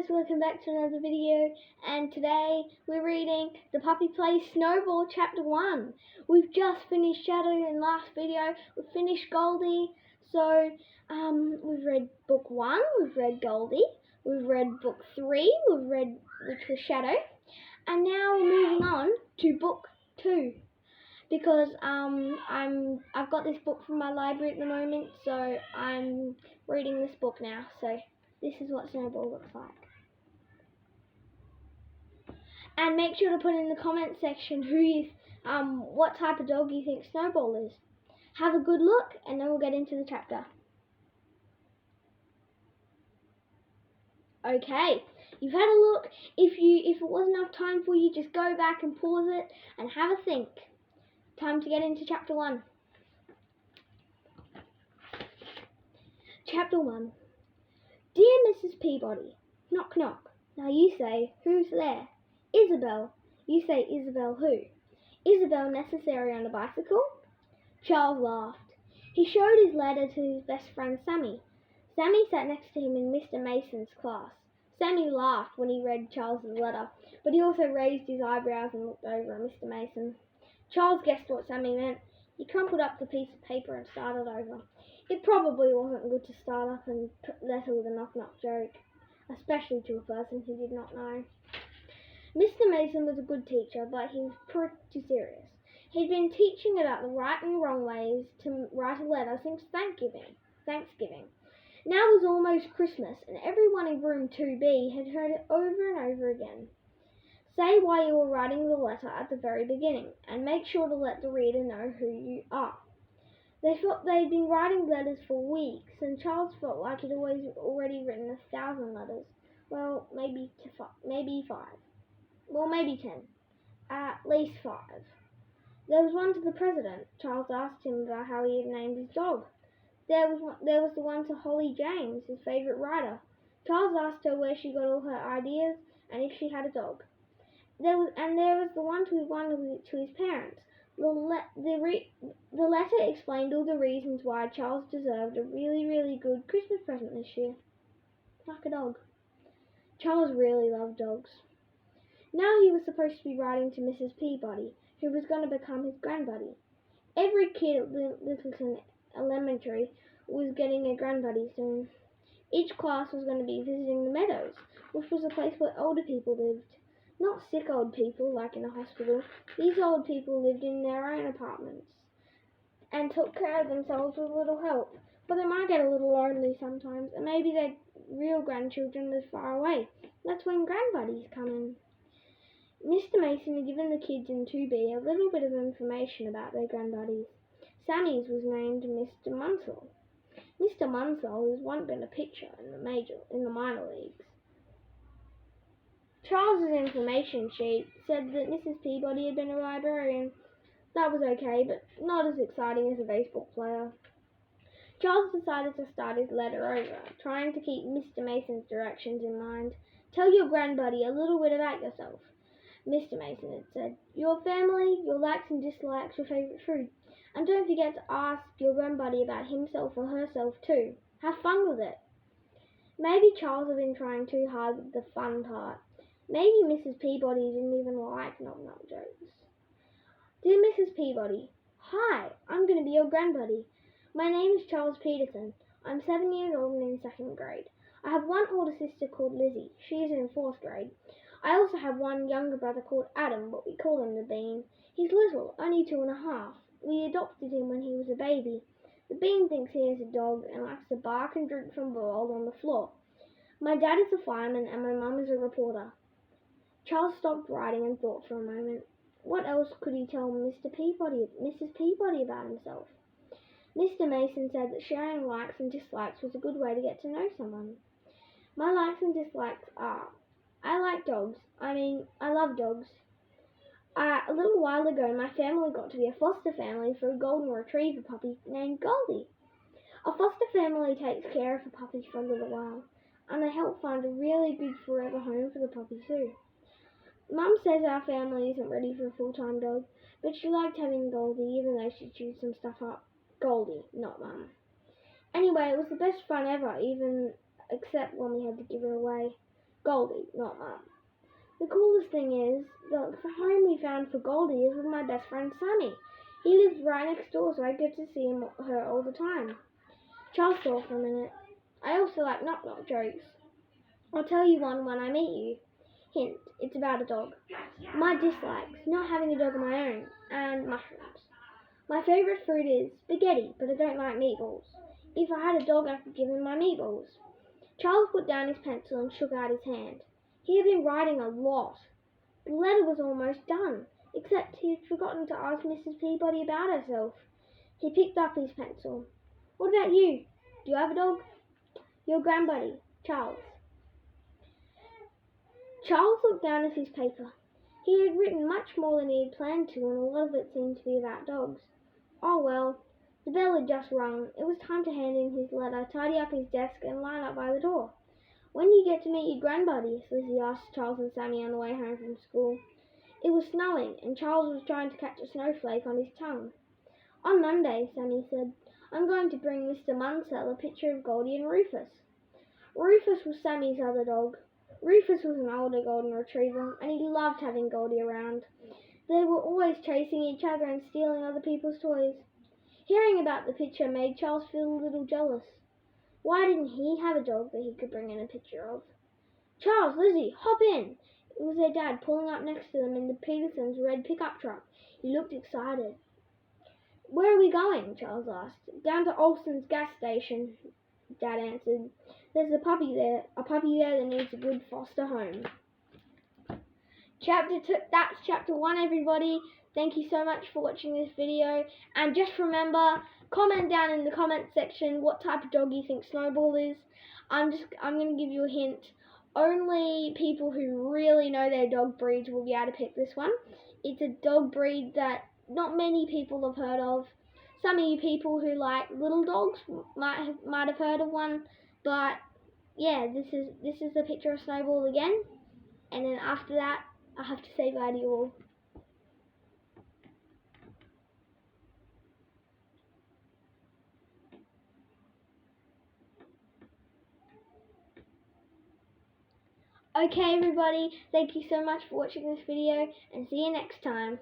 guys, welcome back to another video, and today we're reading The Puppy Plays Snowball Chapter 1. We've just finished Shadow in last video, we've finished Goldie, so we've read book 1, we've read Goldie, we've read book 3, which was Shadow, and now we're moving on to book 2. Because I've got this book from my library at the moment, so I'm reading this book now, so this is what Snowball looks like. And make sure to put in the comment section what type of dog you think Snowball is. Have a good look, and then we'll get into the chapter. Okay, you've had a look. If it wasn't enough time for you, just go back and pause it and have a think. Time to get into chapter 1. Chapter 1. Dear Mrs. Peabody, knock knock. Now you say, who's there? Isabel. You say, Isabel who? Isabel Necessary on a bicycle? Charles laughed. He showed his letter to his best friend Sammy. Sammy sat next to him in Mr. Mason's class. Sammy laughed when he read Charles's letter, but he also raised his eyebrows and looked over at Mr. Mason. Charles guessed what Sammy meant. He crumpled up the piece of paper and started over. It probably wasn't good to start up a letter with a knock-knock joke, especially to a person he did not know. Mr. Mason was a good teacher, but he was pretty serious. He'd been teaching about the right and wrong ways to write a letter since Thanksgiving. Now it was almost Christmas, and everyone in room 2B had heard it over and over again. Say why you were writing the letter at the very beginning, and make sure to let the reader know who you are. They felt they'd been writing letters for weeks, and Charles felt like he'd already written 1,000 letters. Well, maybe 5. Well, maybe 10. At least 5. There was one to the president. Charles asked him about how he had named his dog. There was the one to Holly James, his favourite writer. Charles asked her where she got all her ideas, and if she had a dog. There was the one to his parents. The letter explained all the reasons why Charles deserved a really, really good Christmas present this year. Like a dog. Charles really loved dogs. Now he was supposed to be writing to Mrs. Peabody, who was going to become his grandbuddy. Every kid at Littleton Elementary was getting a grandbuddy soon. Each class was going to be visiting the Meadows, which was a place where older people lived. Not sick old people like in a hospital. These old people lived in their own apartments and took care of themselves with little help. But they might get a little lonely sometimes, and maybe their real grandchildren live far away. That's when grandbuddies come in. Mr. Mason had given the kids in 2B a little bit of information about their grandbuddies. Sammy's was named Mr. Munsell. Mr. Munsell has once been a pitcher in the minor leagues. Charles's information sheet said that Mrs. Peabody had been a librarian. That was okay, but not as exciting as a baseball player. Charles decided to start his letter over, trying to keep Mr. Mason's directions in mind. Tell your grandbuddy a little bit about yourself, Mr. Mason had said. Your family, your likes and dislikes, your favourite food. And don't forget to ask your grandbuddy about himself or herself too. Have fun with it. Maybe Charles had been trying too hard with the fun part. Maybe Mrs. Peabody didn't even like knock-knock jokes. Dear Mrs. Peabody, hi, I'm going to be your grandbuddy. My name is Charles Peterson. I'm 7 years old and in 2nd grade. I have one older sister called Lizzie. She is in 4th grade. I also have one younger brother called Adam, but we call him the Bean. He's little, only 2.5. We adopted him when he was a baby. The Bean thinks he is a dog and likes to bark and drink from a bowl on the floor. My dad is a fireman and my mum is a reporter. Charles stopped writing and thought for a moment. What else could he tell Mrs. Peabody about himself? Mr. Mason said that sharing likes and dislikes was a good way to get to know someone. My likes and dislikes are, I like dogs. I love dogs. A little while ago, my family got to be a foster family for a golden retriever puppy named Goldie. A foster family takes care of a puppy for a little while, and they help find a really good forever home for the puppy too. Mum says our family isn't ready for a full-time dog, but she liked having Goldie even though she chewed some stuff up. Goldie, not Mum. Anyway, it was the best fun ever, except when we had to give her away. Goldie, not Mum. The coolest thing is, the home we found for Goldie is with my best friend Sammy. He lives right next door, so I get to see her all the time. Charles thought for a minute. I also like knock-knock jokes. I'll tell you one when I meet you. Hint, it's about a dog. My dislikes, not having a dog of my own, and mushrooms. My favourite food is spaghetti, but I don't like meatballs. If I had a dog, I could give him my meatballs. Charles put down his pencil and shook out his hand. He had been writing a lot. The letter was almost done, except he had forgotten to ask Mrs. Peabody about herself. He picked up his pencil. What about you? Do you have a dog? Your grandbuddy, Charles. Charles looked down at his paper. He had written much more than he had planned to, and a lot of it seemed to be about dogs. Oh well, the bell had just rung. It was time to hand in his letter, tidy up his desk, and line up by the door. When do you get to meet your grandbuddy? Lizzie asked Charles and Sammy on the way home from school. It was snowing, and Charles was trying to catch a snowflake on his tongue. On Monday, Sammy said, I'm going to bring Mr. Munsell a picture of Goldie and Rufus. Rufus was Sammy's other dog. Rufus was an older golden retriever, and he loved having Goldie around. They were always chasing each other and stealing other people's toys. Hearing about the picture made Charles feel a little jealous. Why didn't he have a dog that he could bring in a picture of? Charles, Lizzie, hop in! It was their dad pulling up next to them in the Petersons' red pickup truck. He looked excited. Where are we going? Charles asked. Down to Olson's gas station, Dad answered. There's a puppy there that needs a good foster home. That's chapter 1, everybody. Thank you so much for watching this video. And just remember, comment down in the comment section what type of dog you think Snowball is. I'm going to give you a hint. Only people who really know their dog breeds will be able to pick this one. It's a dog breed that not many people have heard of. Some of you people who like little dogs might have heard of one, but yeah, this is the picture of Snowball again. And then after that, I have to say bye to you all. Okay everybody, thank you so much for watching this video, and see you next time.